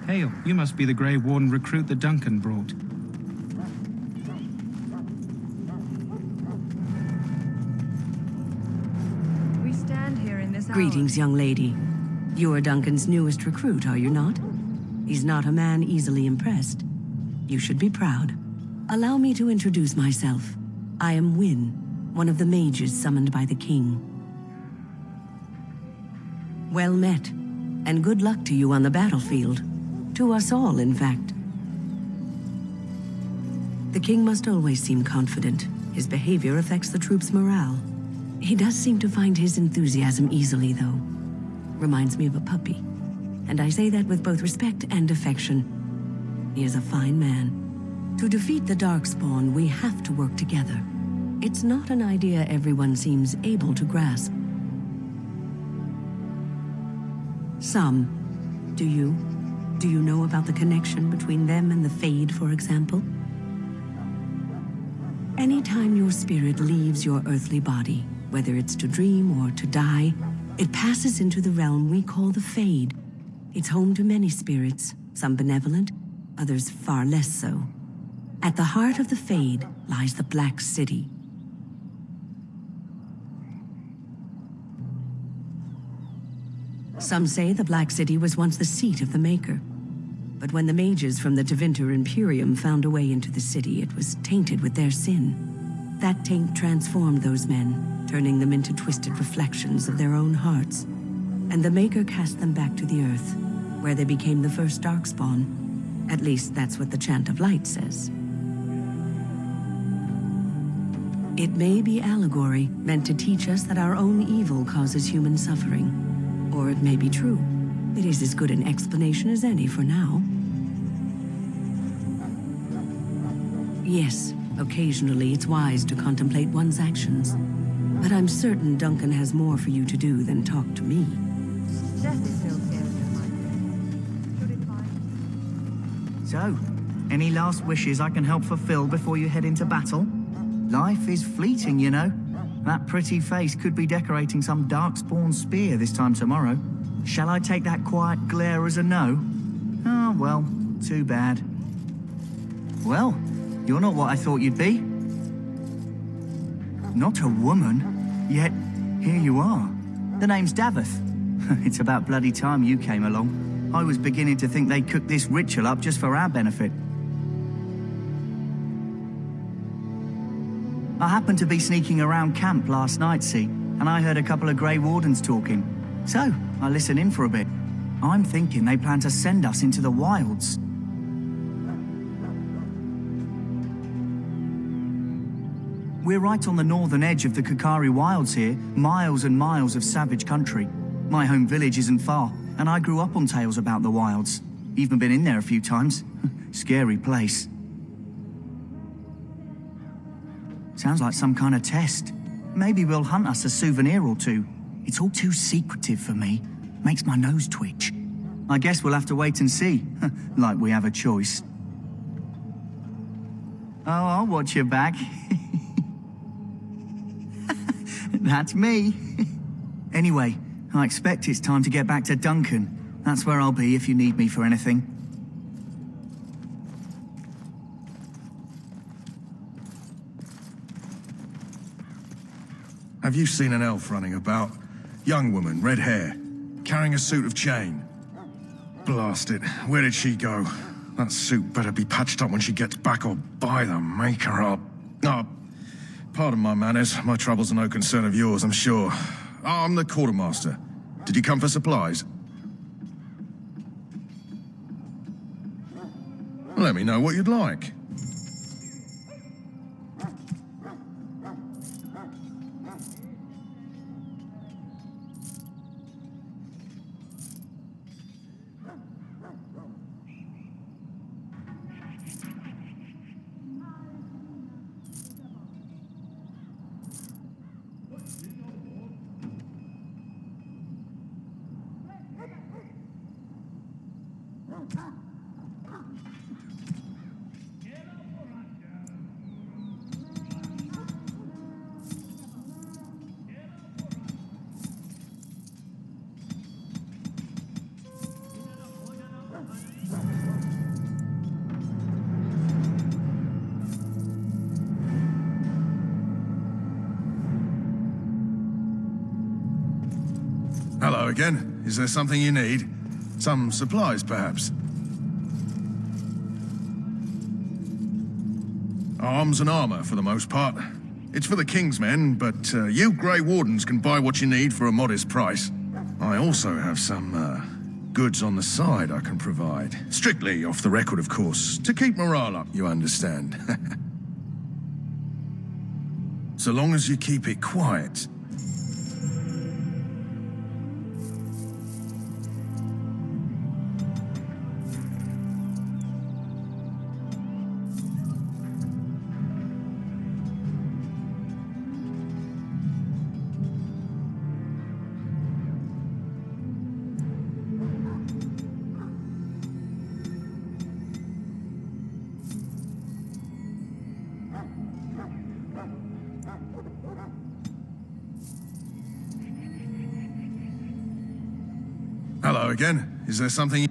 Hail, you must be the Grey Warden recruit that Duncan brought. We stand here in this hour. Greetings, young lady. You are Duncan's newest recruit, are you not? He's not a man easily impressed. You should be proud. Allow me to introduce myself. I am Wynne, one of the mages summoned by the king. Well met, and good luck to you on the battlefield. To us all, in fact. The king must always seem confident. His behavior affects the troops' morale. He does seem to find his enthusiasm easily, though. Reminds me of a puppy. And I say that with both respect and affection. He is a fine man. To defeat the Darkspawn, we have to work together. It's not an idea everyone seems able to grasp. Some. Do you? Do you know about the connection between them and the Fade, for example? Anytime your spirit leaves your earthly body, whether it's to dream or to die, it passes into the realm we call the Fade. It's home to many spirits, some benevolent, others far less so. At the heart of the Fade lies the Black City. Some say the Black City was once the seat of the Maker. But when the mages from the Tevinter Imperium found a way into the city, it was tainted with their sin. That taint transformed those men, turning them into twisted reflections of their own hearts. And the Maker cast them back to the Earth, where they became the first Darkspawn. At least that's what the Chant of Light says. It may be allegory, meant to teach us that our own evil causes human suffering. Or it may be true. It is as good an explanation as any for now. Yes, occasionally it's wise to contemplate one's actions. But I'm certain Duncan has more for you to do than talk to me. Death is still scared of my friend. Should it find? So, any last wishes I can help fulfill before you head into battle? Life is fleeting, you know. That pretty face could be decorating some Darkspawn spear this time tomorrow. Shall I take that quiet glare as a no? Oh, well, too bad. Well, you're not what I thought you'd be. Not a woman, yet here you are. The name's Daveth. It's about bloody time you came along. I was beginning to think they cooked this ritual up just for our benefit. I happened to be sneaking around camp last night, see, and I heard a couple of Grey Wardens talking. So, I listened in for a bit. I'm thinking they plan to send us into the wilds. We're right on the northern edge of the Kakari Wilds here, miles and miles of savage country. My home village isn't far, and I grew up on tales about the wilds. Even been in there a few times. Scary place. Sounds like some kind of test. Maybe we'll hunt us a souvenir or two. It's all too secretive for me. Makes my nose twitch. I guess we'll have to wait and see. Like we have a choice. Oh, I'll watch your back. That's me. Anyway, I expect it's time to get back to Duncan. That's where I'll be if you need me for anything. Have you seen an elf running about? Young woman, red hair, carrying a suit of chain. Blast it, where did she go? That suit better be patched up when she gets back, or by the Maker, Oh, pardon my manners. My troubles are no concern of yours, I'm sure. I'm the quartermaster. Did you come for supplies? Let me know what you'd like. Hello again. Is there something you need? Some supplies, perhaps? Arms and armor, for the most part. It's for the King's men, but you Grey Wardens can buy what you need for a modest price. I also have some, goods on the side I can provide. Strictly off the record, of course. To keep morale up, you understand. So long as you keep it quiet. Hello again. Is there something...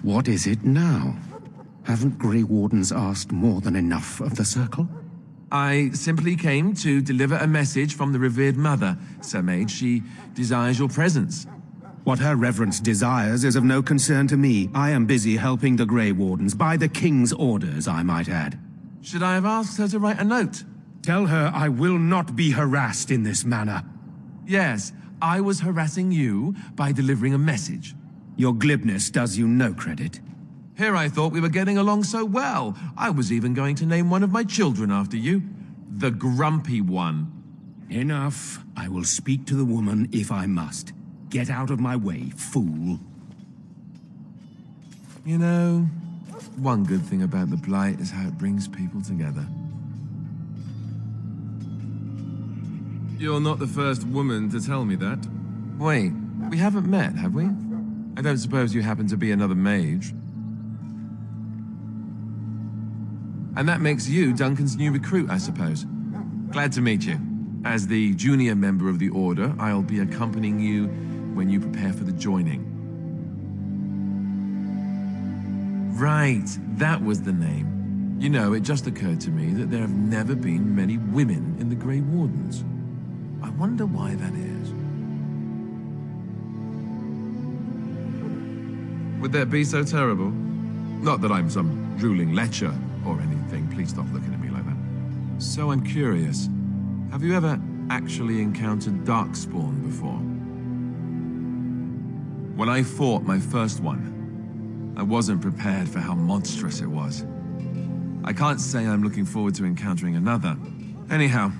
What is it now? Haven't Grey Wardens asked more than enough of the Circle? I simply came to deliver a message from the revered mother, Sir Mage. She desires your presence. What her reverence desires is of no concern to me. I am busy helping the Grey Wardens, by the King's orders, I might add. Should I have asked her to write a note? Tell her I will not be harassed in this manner. Yes, I was harassing you by delivering a message. Your glibness does you no credit. Here I thought we were getting along so well. I was even going to name one of my children after you. The Grumpy One. Enough. I will speak to the woman if I must. Get out of my way, fool. You know, one good thing about the Blight is how it brings people together. You're not the first woman to tell me that. Wait, we haven't met, have we? I don't suppose you happen to be another mage. And that makes you Duncan's new recruit, I suppose. Glad to meet you. As the junior member of the Order, I'll be accompanying you when you prepare for the joining. Right, that was the name. You know, it just occurred to me that there have never been many women in the Grey Wardens. I wonder why that is. Would that be so terrible? Not that I'm some drooling lecher or anything. Please stop looking at me like that. So I'm curious. Have you ever actually encountered Darkspawn before? When I fought my first one, I wasn't prepared for how monstrous it was. I can't say I'm looking forward to encountering another. Anyhow,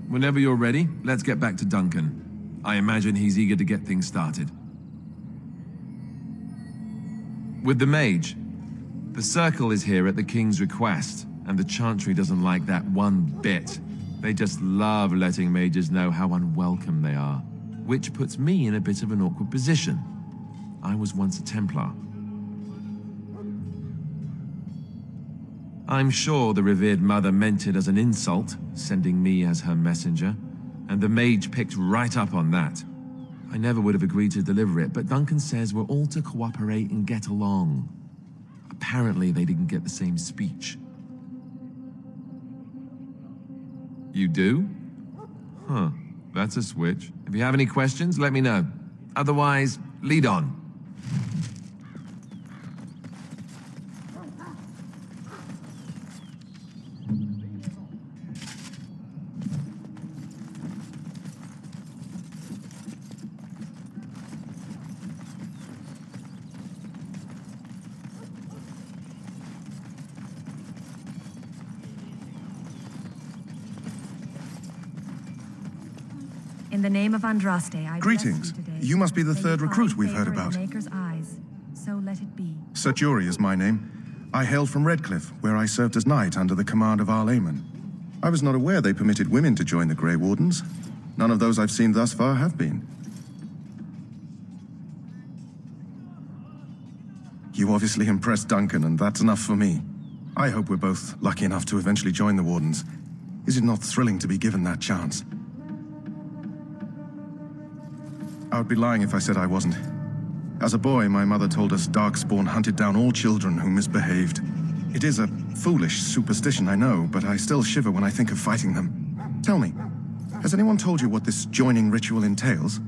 whenever you're ready, let's get back to Duncan. I imagine he's eager to get things started. With the mage, the Circle is here at the King's request, and the Chantry doesn't like that one bit. They just love letting mages know how unwelcome they are, which puts me in a bit of an awkward position. I was once a Templar. I'm sure the revered mother meant it as an insult, sending me as her messenger, and the mage picked right up on that. I never would have agreed to deliver it, but Duncan says we're all to cooperate and get along. Apparently, they didn't get the same speech. You do? Huh, that's a switch. If you have any questions, let me know. Otherwise, lead on. In the name of Andraste, I Greetings. bless you today. You must be the May third you recruit find we've heard favor in about. the Maker's eyes. So let it be. Sir Jury is my name. I hail from Redcliffe, where I served as knight under the command of Arl Eamon. I was not aware they permitted women to join the Grey Wardens. None of those I've seen thus far have been. You obviously impressed Duncan, and that's enough for me. I hope we're both lucky enough to eventually join the Wardens. Is it not thrilling to be given that chance? I would be lying if I said I wasn't. As a boy, my mother told us Darkspawn hunted down all children who misbehaved. It is a foolish superstition, I know, but I still shiver when I think of fighting them. Tell me, has anyone told you what this joining ritual entails?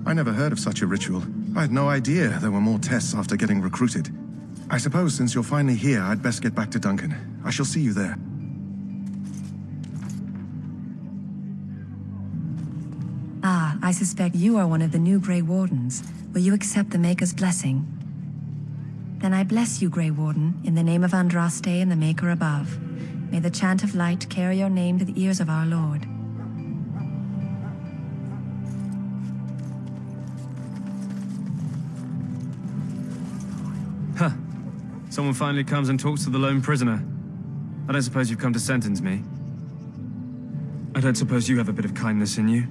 I never heard of such a ritual. I had no idea there were more tests after getting recruited. I suppose since you're finally here, I'd best get back to Duncan. I shall see you there. Ah, I suspect you are one of the new Grey Wardens. Will you accept the Maker's blessing? Then I bless you, Grey Warden, in the name of Andraste and the Maker above. May the chant of light carry your name to the ears of our Lord. Huh. Someone finally comes and talks to the lone prisoner. I don't suppose you've come to sentence me. I don't suppose you have a bit of kindness in you.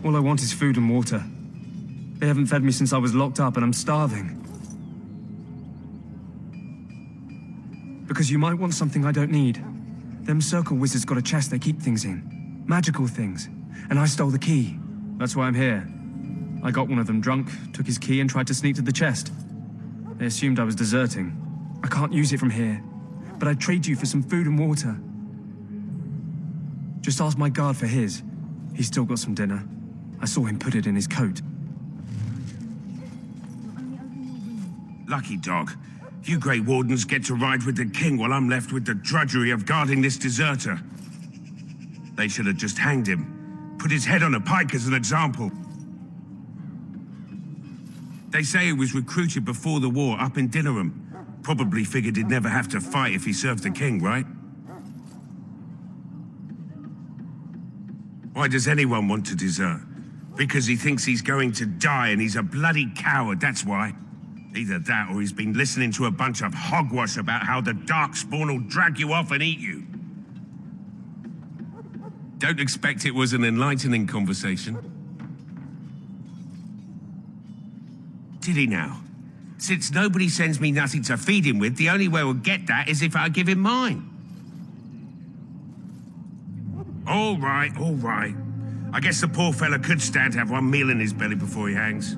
All I want is food and water. They haven't fed me since I was locked up and I'm starving. Because you might want something I don't need. Them circle wizards got a chest they keep things in. Magical things. And I stole the key. That's why I'm here. I got one of them drunk, took his key and tried to sneak to the chest. They assumed I was deserting. I can't use it from here. But I'd trade you for some food and water. Just ask my guard for his. He's still got some dinner. I saw him put it in his coat. Lucky dog. You Grey Wardens get to ride with the king while I'm left with the drudgery of guarding this deserter. They should have just hanged him. Put his head on a pike as an example. They say he was recruited before the war up in Dinnerham. Probably figured he'd never have to fight if he served the king, right? Why does anyone want to desert? Because he thinks he's going to die and he's a bloody coward, that's why. Either that or he's been listening to a bunch of hogwash about how the Darkspawn will drag you off and eat you. Don't expect it was an enlightening conversation. Did he now? Since nobody sends me nothing to feed him with, the only way we'll get that is if I give him mine. All right, all right. I guess the poor fella could stand to have one meal in his belly before he hangs.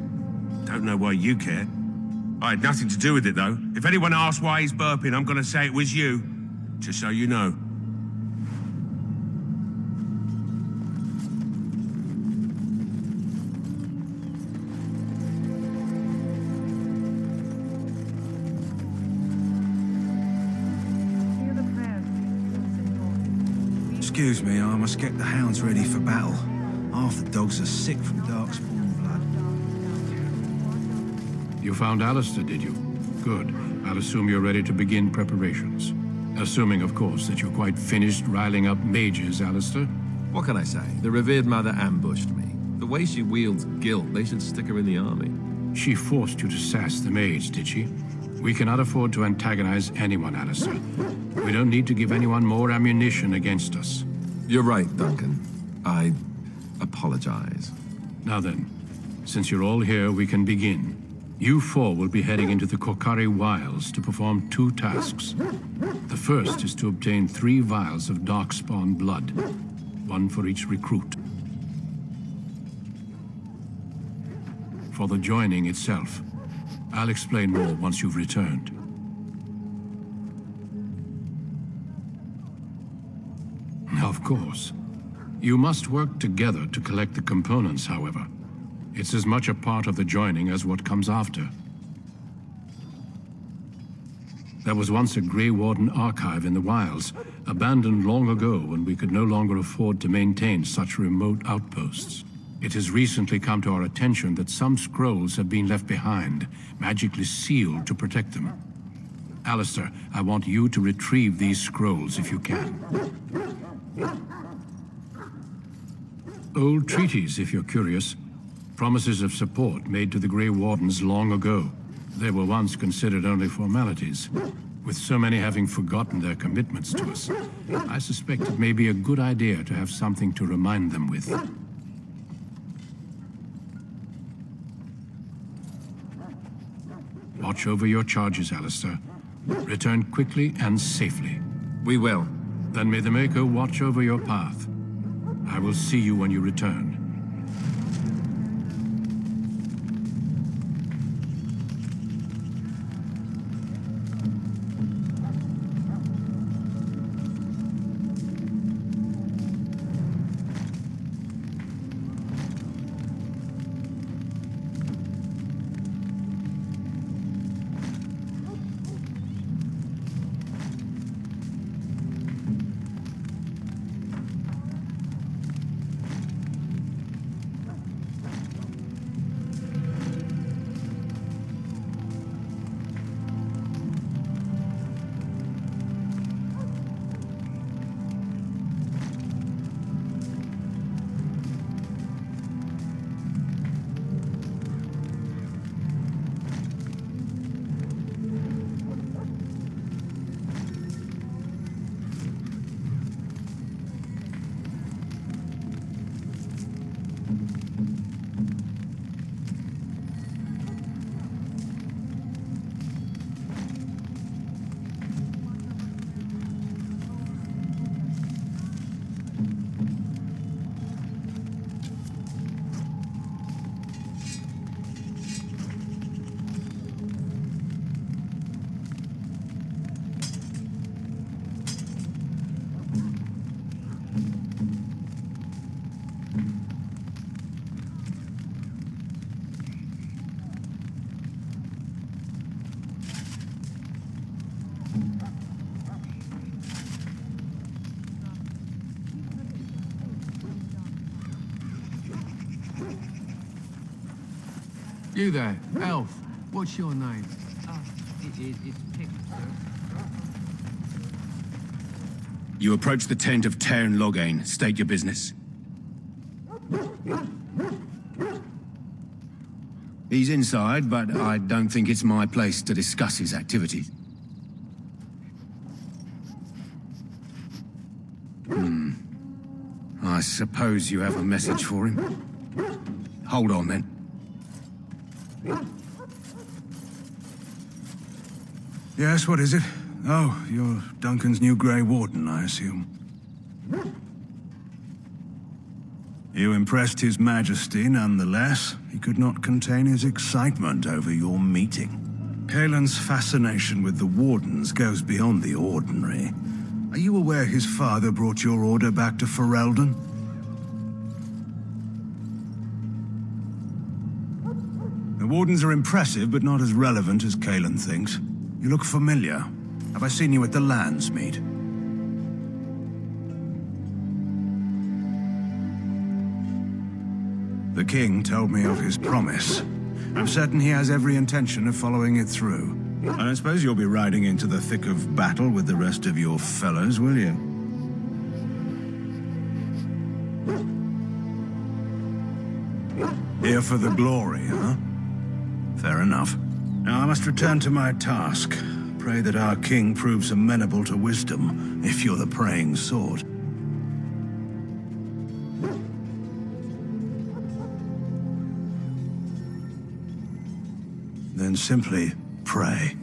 Don't know why you care. I had nothing to do with it, though. If anyone asks why he's burping, I'm gonna say it was you. Just so you know. Excuse me, I must get the hounds ready for battle. Half the dogs are sick from Darkspawn blood. You found Alistair, did you? Good. I'll assume you're ready to begin preparations. Assuming, of course, that you're quite finished riling up mages, Alistair. What can I say? The revered mother ambushed me. The way she wields guilt, they should stick her in the army. She forced you to sass the mage, did she? We cannot afford to antagonize anyone, Alistair. We don't need to give anyone more ammunition against us. You're right, Duncan. I apologize. Now then, since you're all here, we can begin. You four will be heading into the Korcari Wilds to perform 2 tasks. The first is to obtain 3 vials of Darkspawn blood, 1 for each recruit. For the joining itself, I'll explain more once you've returned. Of course. You must work together to collect the components, however. It's as much a part of the joining as what comes after. There was once a Grey Warden archive in the wilds, abandoned long ago when we could no longer afford to maintain such remote outposts. It has recently come to our attention that some scrolls have been left behind, magically sealed to protect them. Alistair, I want you to retrieve these scrolls if you can. Old treaties, if you're curious. Promises of support made to the Grey Wardens long ago. They were once considered only formalities. With so many having forgotten their commitments to us, I suspect it may be a good idea to have something to remind them with. Watch over your charges, Alistair. Return quickly and safely. We will. Then may the Maker watch over your path. I will see you when you return. You there, elf. What's your name? It's Pick, sir. You approach the tent of Tairn Loghain. State your business. He's inside, but I don't think it's my place to discuss his activities. I suppose you have a message for him. Hold on, then. Yes, what is it? Oh, you're Duncan's new Grey Warden, I assume. You impressed His Majesty nonetheless. He could not contain his excitement over your meeting. Caelan's fascination with the Wardens goes beyond the ordinary. Are you aware his father brought your order back to Ferelden? The Wardens are impressive, but not as relevant as Caelan thinks. You look familiar. Have I seen you at the Landsmeet? The king told me of his promise. I'm certain he has every intention of following it through. I don't suppose you'll be riding into the thick of battle with the rest of your fellows, will you? Here for the glory, huh? Fair enough. Now I must return to my task. Pray that our king proves amenable to wisdom, if you're the praying sort. Then simply pray.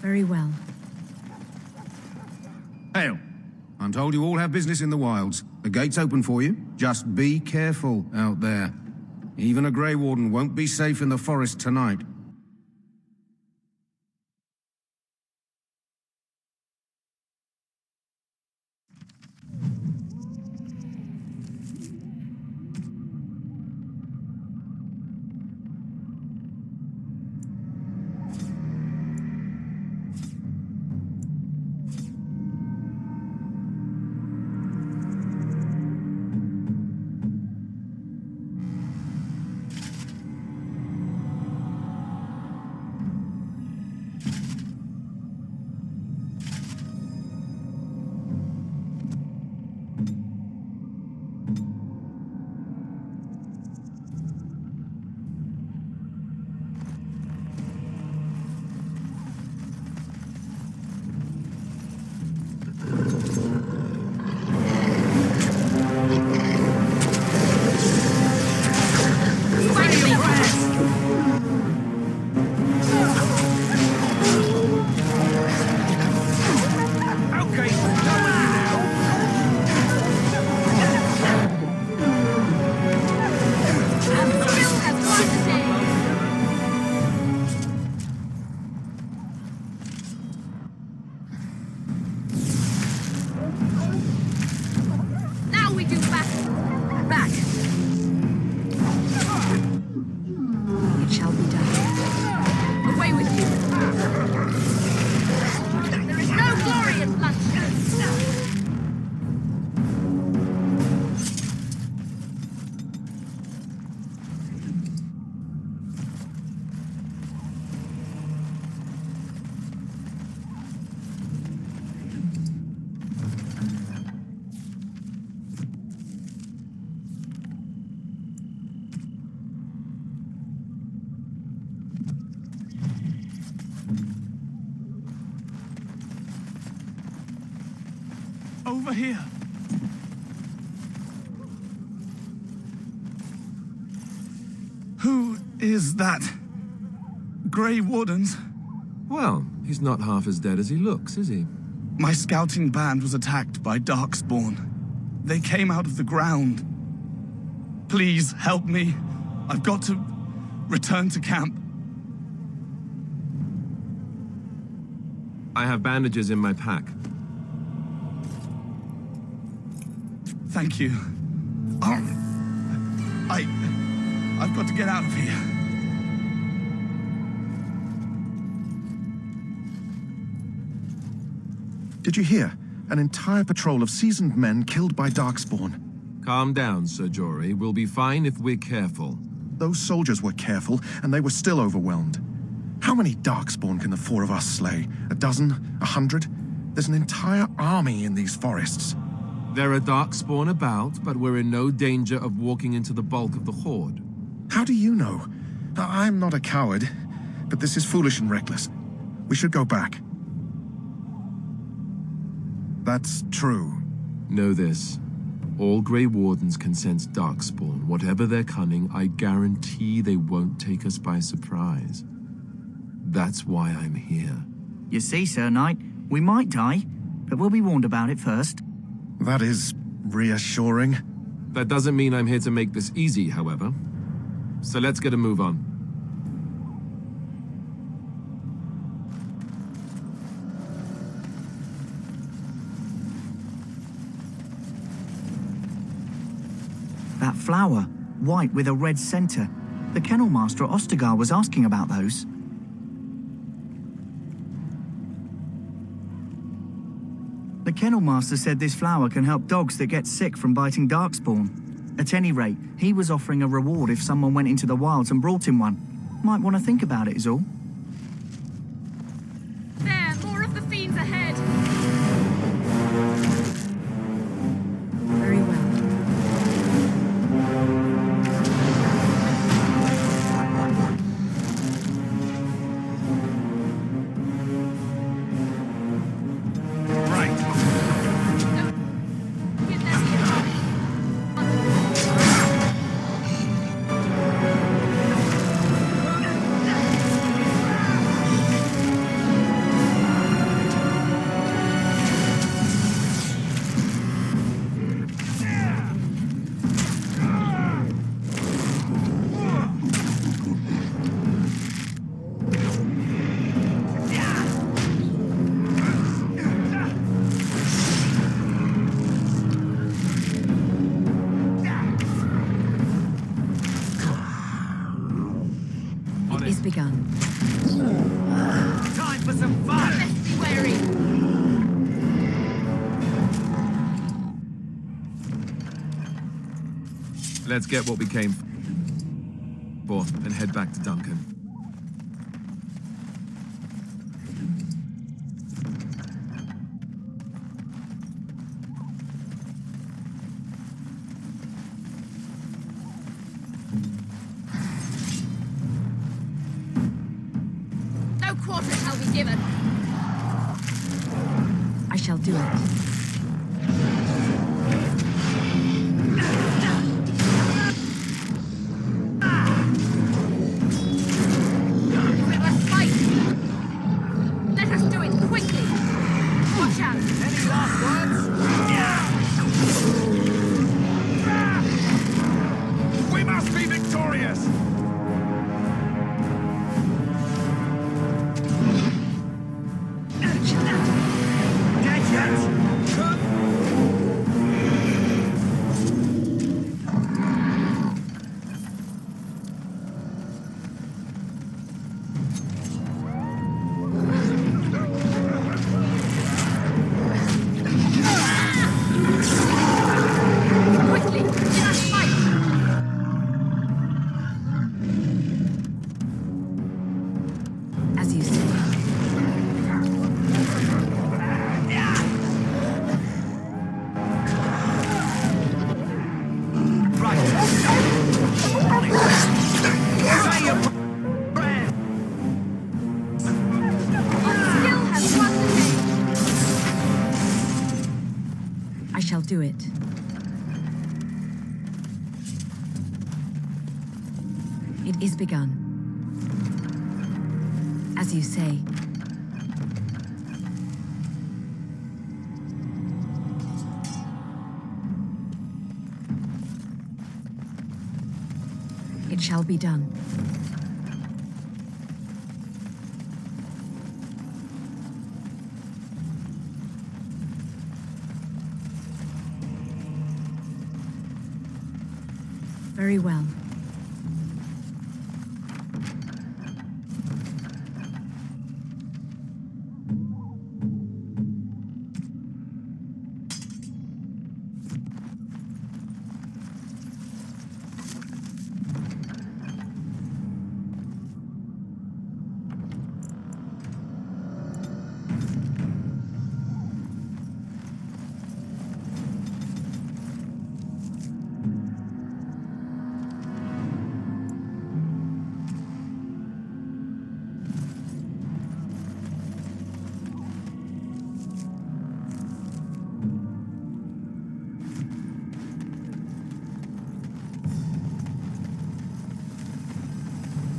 Very well. Hail. I'm told you all have business in the wilds. The gate's open for you. Just be careful out there. Even a Grey Warden won't be safe in the forest tonight. over here! Who is that? Grey Wardens? Well, he's not half as dead as he looks, is he? My scouting band was attacked by Darkspawn. They came out of the ground. Please, help me. I've got to return to camp. I have bandages in my pack. Thank you. I've got to get out of here. Did you hear? An entire patrol of seasoned men killed by Darkspawn. Calm down, Sir Jory. We'll be fine if we're careful. Those soldiers were careful, and they were still overwhelmed. How many Darkspawn can the four of us slay? A dozen? 100? There's an entire army in these forests. There are Darkspawn about, but we're in no danger of walking into the bulk of the Horde. How do you know? I'm not a coward, but this is foolish and reckless. We should go back. That's true. Know this. All Grey Wardens can sense Darkspawn. Whatever their cunning, I guarantee they won't take us by surprise. That's why I'm here. You see, Sir Knight, we might die, but we'll be warned about it first. That is reassuring. That doesn't mean I'm here to make this easy, however. So let's get a move on. That flower, white with a red center. The kennel master at Ostagar was asking about those. The kennel master said this flower can help dogs that get sick from biting Darkspawn. At any rate, he was offering a reward if someone went into the wilds and brought him one. Might want to think about it is all. There, more of the fiends ahead. Very well. Is begun. Time for some fun! Best be wary. Let's get what we came for and head back to Duncan. No quarter shall be given. I shall do it. to it. It is begun. As you say. It shall be done. Very well.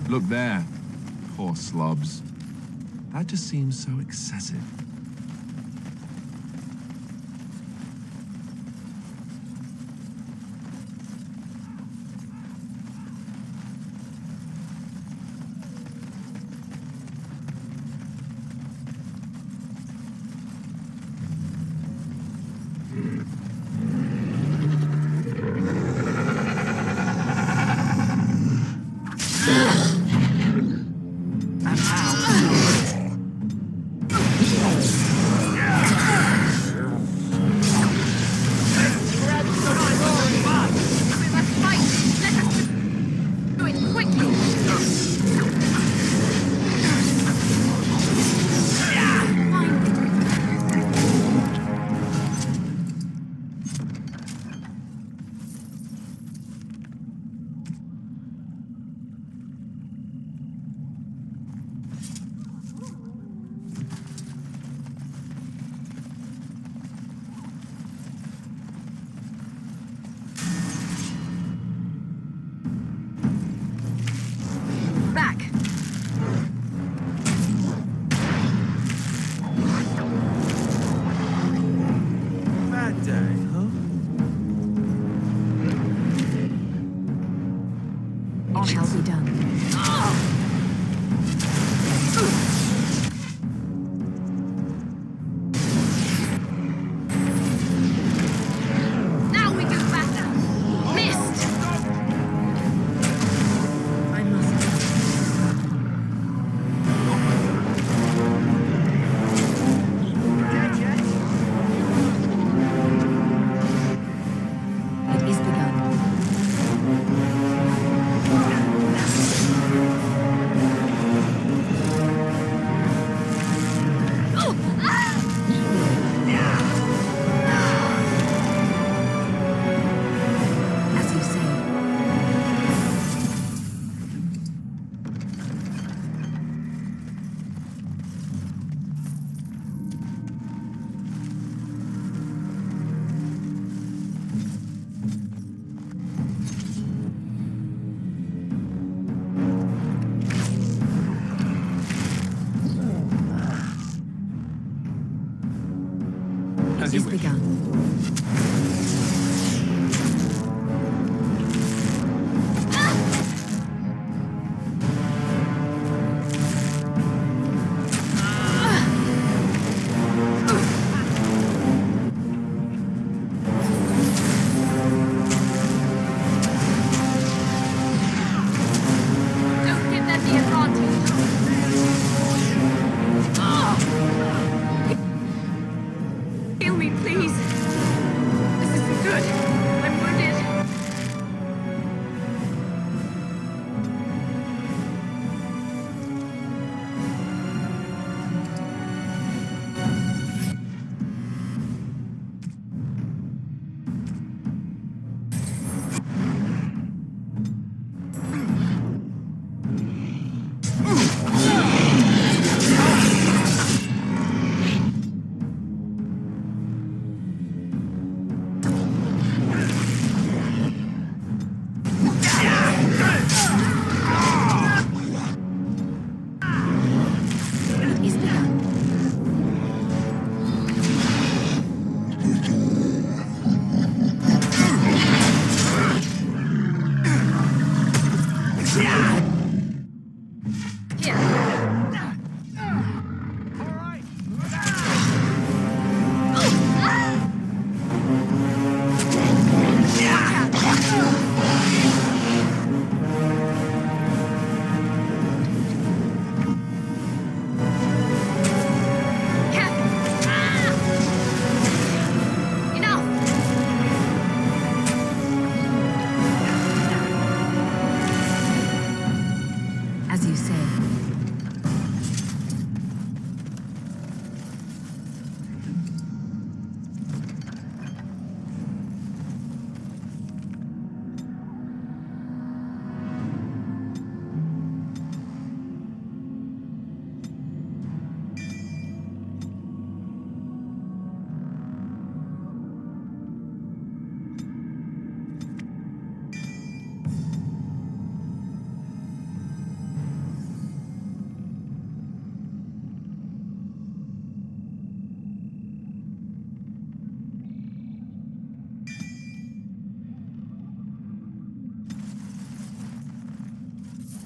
Look there. Poor slobs. That just seems so excessive. It shall be done. Now we do better. Missed. I must. It is begun. As you say.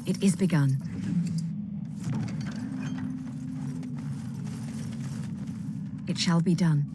It is begun. It shall be done.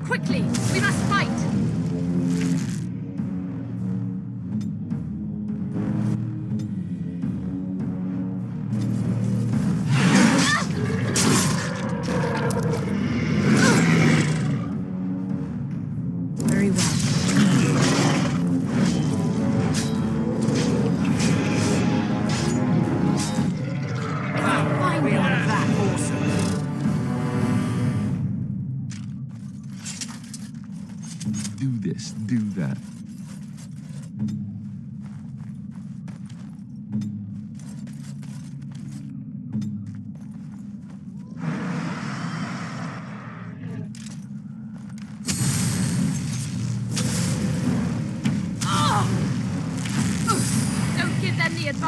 Quickly! We must fight! Very well. Find me one of that awesome. Do this, do that.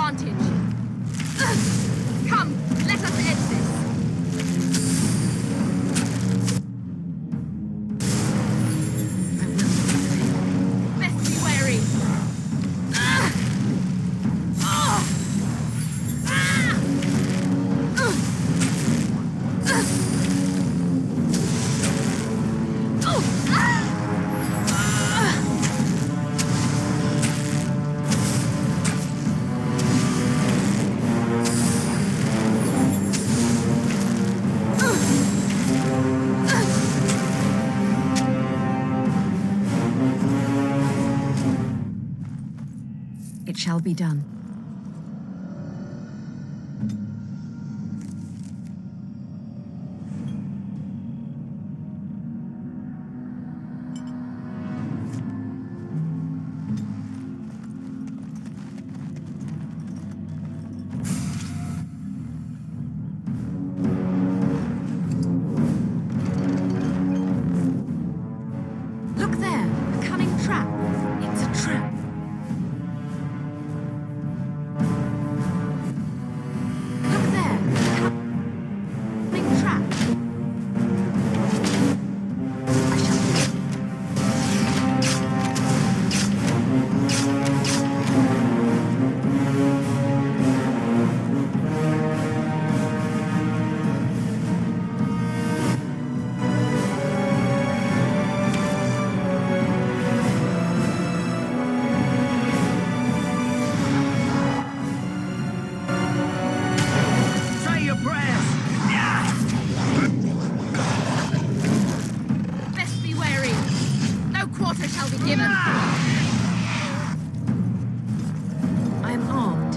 advantage. Come, let us end this. Best be wary. It shall be done. Look there, a cunning trap. It's a trap. Look there, a cunning trap. I shall do it. Say your prayers! Best be wary. No quarter shall be given. I am armed.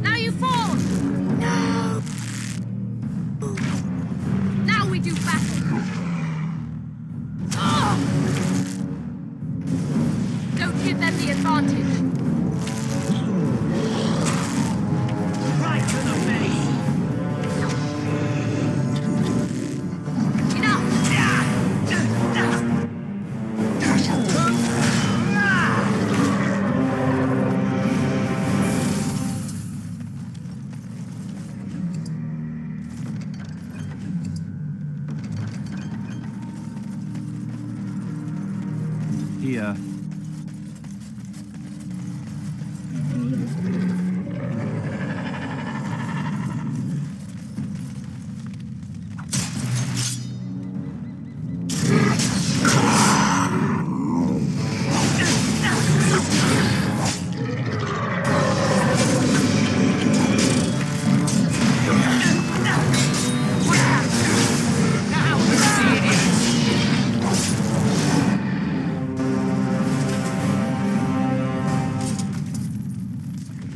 Now you fall! No! Now we do battle! Oh! Don't give them the advantage. Right to the face! Enough! Here.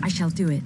I shall do it.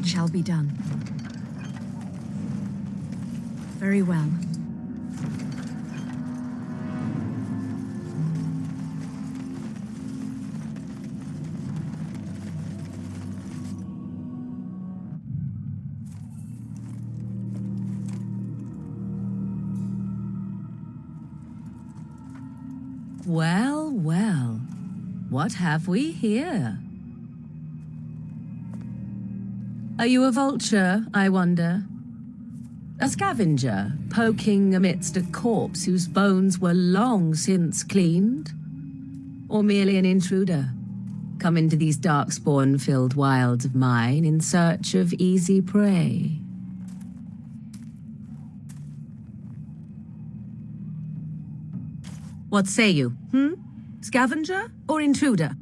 It shall be done. Very well. Well, well. What have we here? Are you a vulture, I wonder? A scavenger, poking amidst a corpse whose bones were long since cleaned? Or merely an intruder, come into these darkspawn-filled wilds of mine in search of easy prey? What say you, Scavenger or intruder?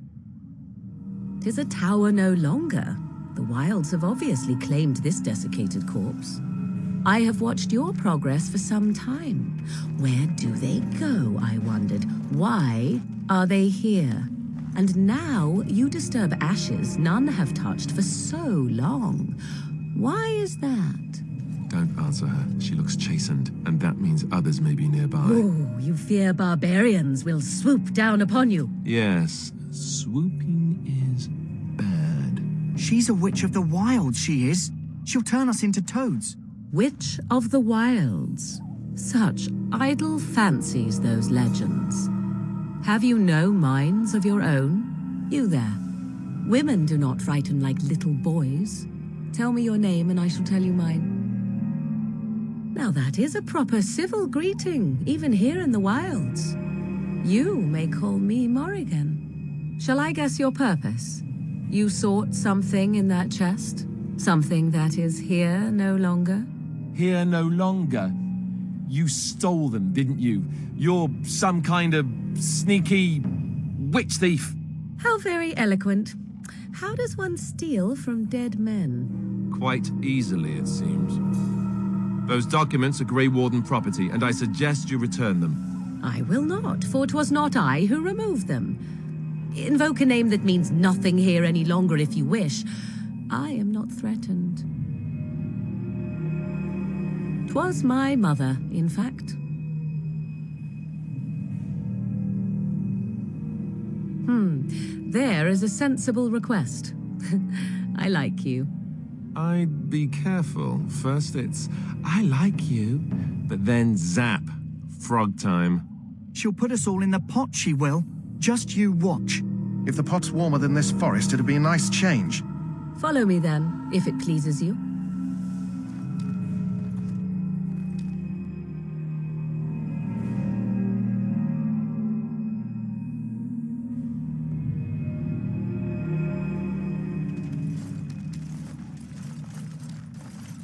'Tis a tower no longer. The wilds have obviously claimed this desiccated corpse. I have watched your progress for some time. Where do they go, I wondered? Why are they here? And now you disturb ashes none have touched for so long. Why is that? Don't answer her. She looks chastened, and that means others may be nearby. Oh, you fear barbarians will swoop down upon you. Yes, swooping is bad. She's a witch of the wilds, she is. She'll turn us into toads. Witch of the wilds. Such idle fancies, those legends. Have you no minds of your own? You there. Women do not frighten like little boys. Tell me your name and I shall tell you mine. Now that is a proper civil greeting, even here in the wilds. You may call me Morrigan. Shall I guess your purpose? You sought something in that chest? Something that is here no longer? Here no longer? You stole them, didn't you? You're some kind of sneaky witch thief. How very eloquent. How does one steal from dead men? Quite easily, it seems. Those documents are Grey Warden property, and I suggest you return them. I will not, for it was not I who removed them. Invoke a name that means nothing here any longer if you wish. I am not threatened. 'Twas my mother, in fact. There is a sensible request. I like you. I'd be careful. First it's, I like you, but then zap. Frog time. She'll put us all in the pot, she will. Just you watch. If the pot's warmer than this forest, it'd be a nice change. Follow me then, if it pleases you.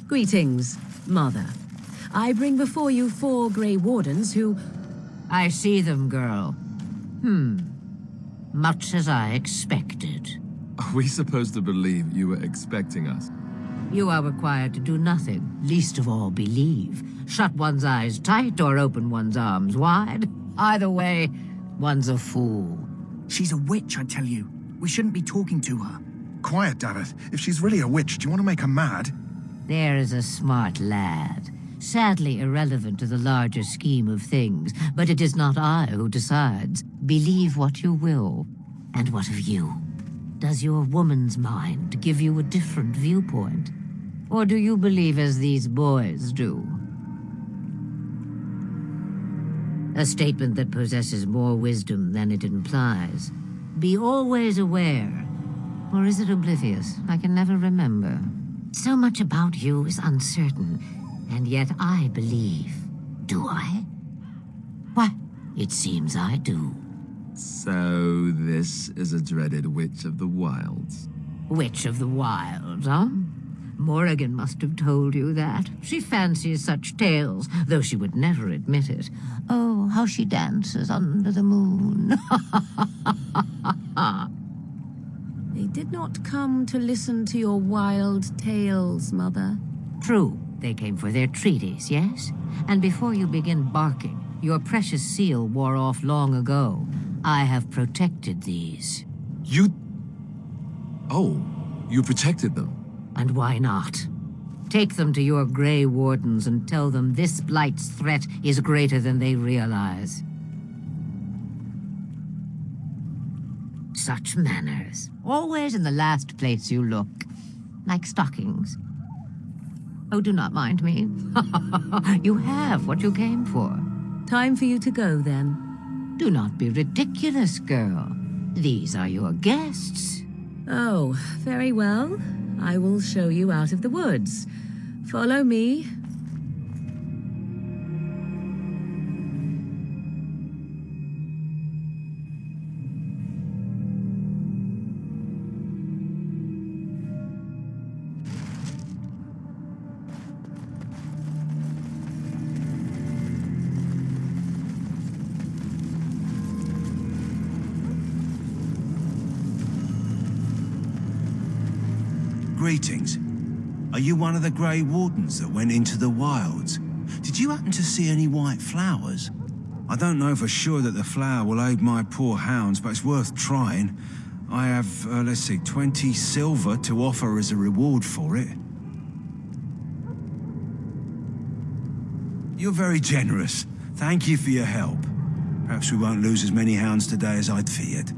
Greetings, Mother. I bring before you 4 Grey Wardens who... I see them, girl. Much as I expected. Are we supposed to believe you were expecting us? You are required to do nothing, least of all believe. Shut one's eyes tight or open one's arms wide. Either way, one's a fool. She's a witch, I tell you. We shouldn't be talking to her. Quiet, Davith. If she's really a witch, do you want to make her mad? There is a smart lad. Sadly irrelevant to the larger scheme of things, but it is not I who decides. Believe what you will. And what of you? Does your woman's mind give you a different viewpoint? Or do you believe as these boys do? A statement that possesses more wisdom than it implies. Be always aware. Or is it oblivious? I can never remember. So much about you is uncertain, and yet I believe. Do I? Why, it seems I do. So this is a dreaded Witch of the Wilds. Witch of the Wilds, huh? Morrigan must have told you that. She fancies such tales, though she would never admit it. Oh, how she dances under the moon. They did not come to listen to your wild tales, Mother. True, they came for their treaties, yes? And before you begin barking, your precious seal wore off long ago. I have protected these. You... Oh, you protected them? And why not? Take them to your Grey Wardens and tell them this Blight's threat is greater than they realize. Such manners. Always in the last place you look. Like stockings. Oh, do not mind me. You have what you came for. Time for you to go, then. Do not be ridiculous, girl. These are your guests. Oh, very well. I will show you out of the woods. Follow me. Greetings. Are you one of the Grey Wardens that went into the wilds? Did you happen to see any white flowers? I don't know for sure that the flower will aid my poor hounds, but it's worth trying. I have, let's see, 20 silver to offer as a reward for it. You're very generous. Thank you for your help. Perhaps we won't lose as many hounds today as I'd feared.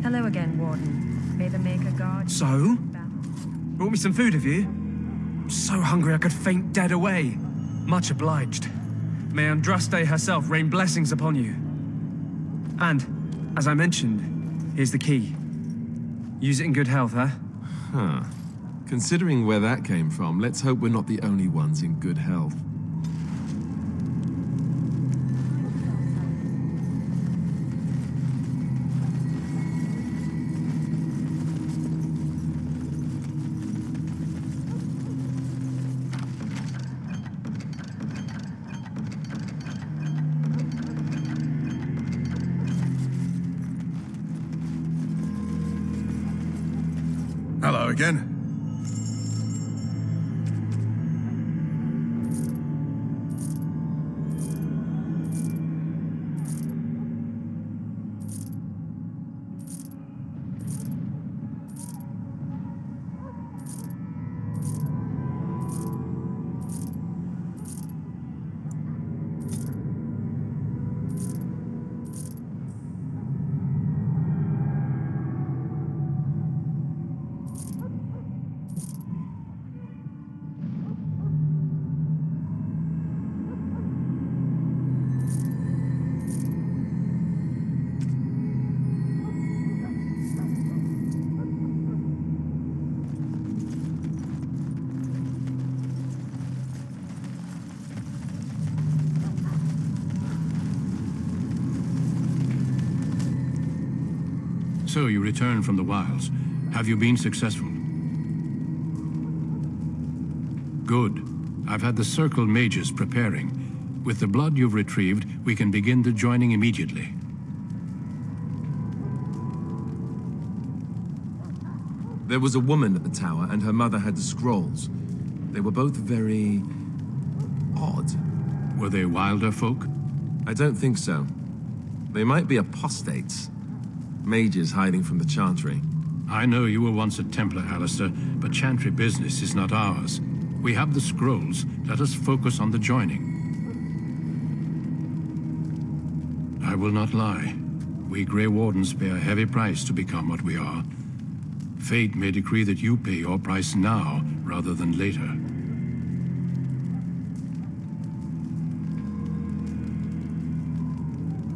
Hello again, Warden. May the Maker guard you. So? Brought me some food, have you? I'm so hungry I could faint dead away. Much obliged. May Andraste herself rain blessings upon you. And, as I mentioned, here's the key. Use it in good health, huh? Huh. Considering where that came from, let's hope we're not the only ones in good health. Hello again. So you returned from the wilds. Have you been successful? Good. I've had the Circle mages preparing. With the blood you've retrieved, we can begin the joining immediately. There was a woman at the tower, and her mother had the scrolls. They were both very... odd. Were they wilder folk? I don't think so. They might be apostates. Mages hiding from the Chantry. I know you were once a Templar, Alistair, but Chantry business is not ours. We have the scrolls. Let us focus on the joining. I will not lie. We Grey Wardens pay a heavy price to become what we are. Fate may decree that you pay your price now, rather than later.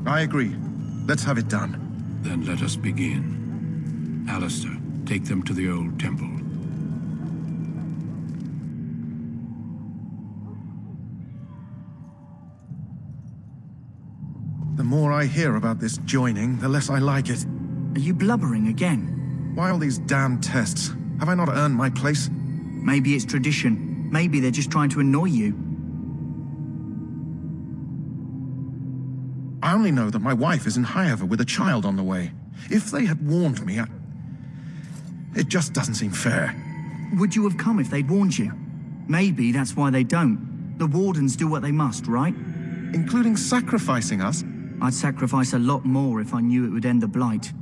I agree. Let's have it done. Then let us begin. Alistair, take them to the old temple. The more I hear about this joining, the less I like it. Are you blubbering again? Why all these damn tests? Have I not earned my place? Maybe it's tradition. Maybe they're just trying to annoy you. I only know that my wife is in Highover with a child on the way. If they had warned me, it just doesn't seem fair. Would you have come if they'd warned you? Maybe that's why they don't. The Wardens do what they must, right? Including sacrificing us? I'd sacrifice a lot more if I knew it would end the Blight.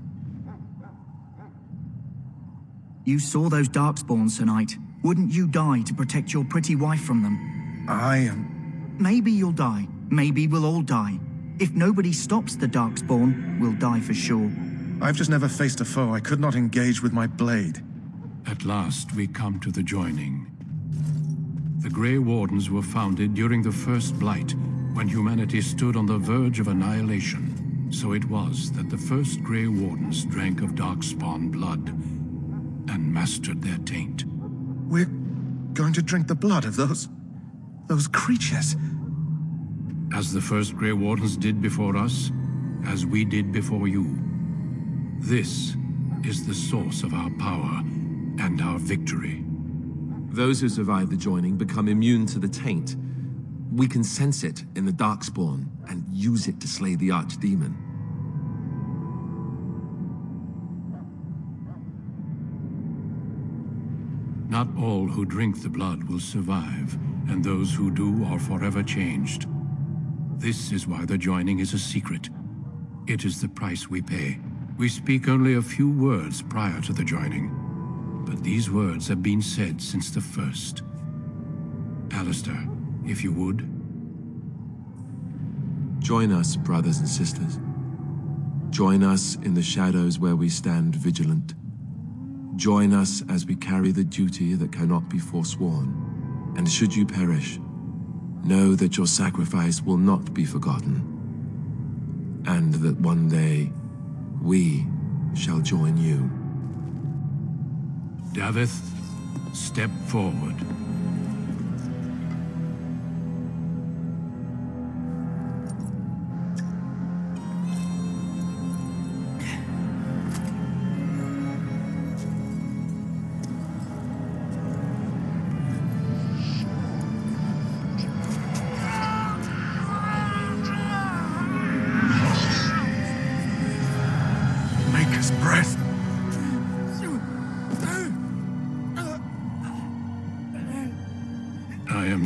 You saw those Darkspawns tonight. Wouldn't you die to protect your pretty wife from them? Maybe you'll die. Maybe we'll all die. If nobody stops the Darkspawn, we'll die for sure. I've just never faced a foe I could not engage with my blade. At last, we come to the joining. The Grey Wardens were founded during the First Blight, when humanity stood on the verge of annihilation. So it was that the first Grey Wardens drank of Darkspawn blood and mastered their taint. We're going to drink the blood of those creatures? As the first Grey Wardens did before us, as we did before you. This is the source of our power and our victory. Those who survive the joining become immune to the taint. We can sense it in the Darkspawn and use it to slay the Archdemon. Not all who drink the blood will survive, and those who do are forever changed. This is why the joining is a secret. It is the price we pay. We speak only a few words prior to the joining, but these words have been said since the first. Alistair, if you would. Join us, brothers and sisters. Join us in the shadows where we stand vigilant. Join us as we carry the duty that cannot be forsworn. And should you perish, know that your sacrifice will not be forgotten. And that one day, we shall join you. Davith, step forward.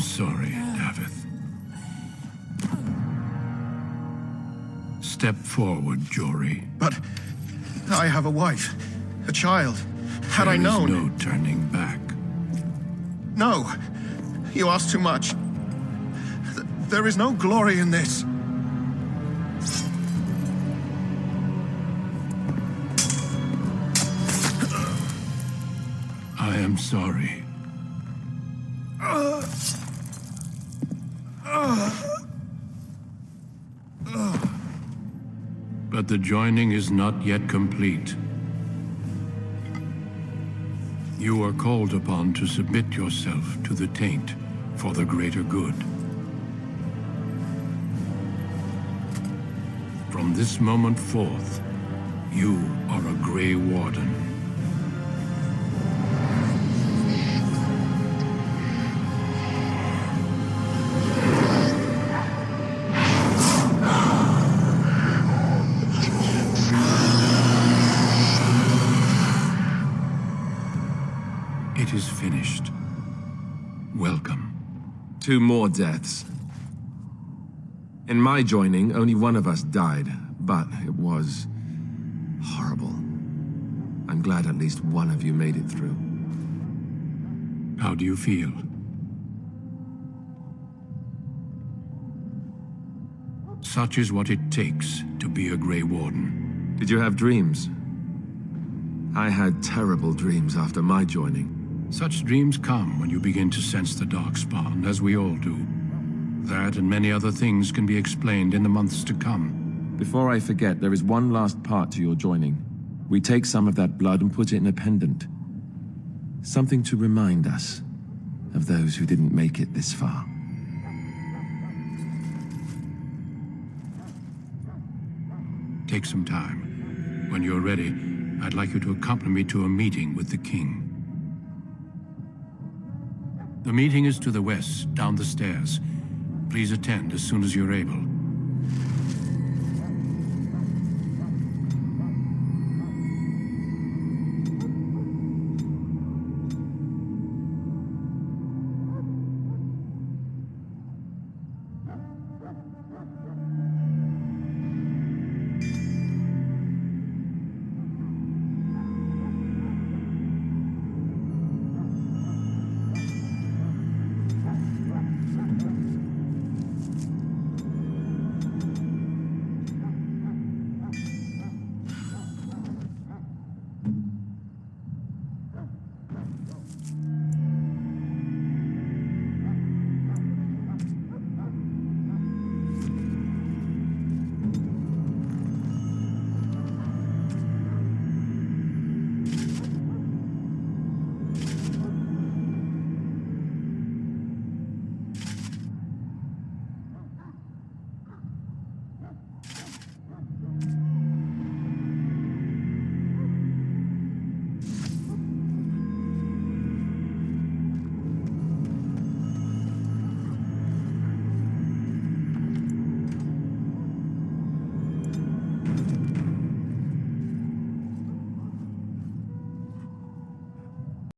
Sorry, Davith. Step forward, Jory. But I have a wife, a child. Had I known... There is no turning back. No, you ask too much. There is no glory in this. I am sorry. But the joining is not yet complete. You are called upon to submit yourself to the taint for the greater good. From this moment forth, you are a Grey Warden. It is finished. Welcome. 2 more deaths. In my joining, only one of us died, but it was horrible. I'm glad at least one of you made it through. How do you feel? Such is what it takes to be a Grey Warden. Did you have dreams? I had terrible dreams after my joining. Such dreams come when you begin to sense the Darkspawn, as we all do. That and many other things can be explained in the months to come. Before I forget, there is one last part to your joining. We take some of that blood and put it in a pendant. Something to remind us of those who didn't make it this far. Take some time. When you're ready, I'd like you to accompany me to a meeting with the king. The meeting is to the west, down the stairs. Please attend as soon as you're able.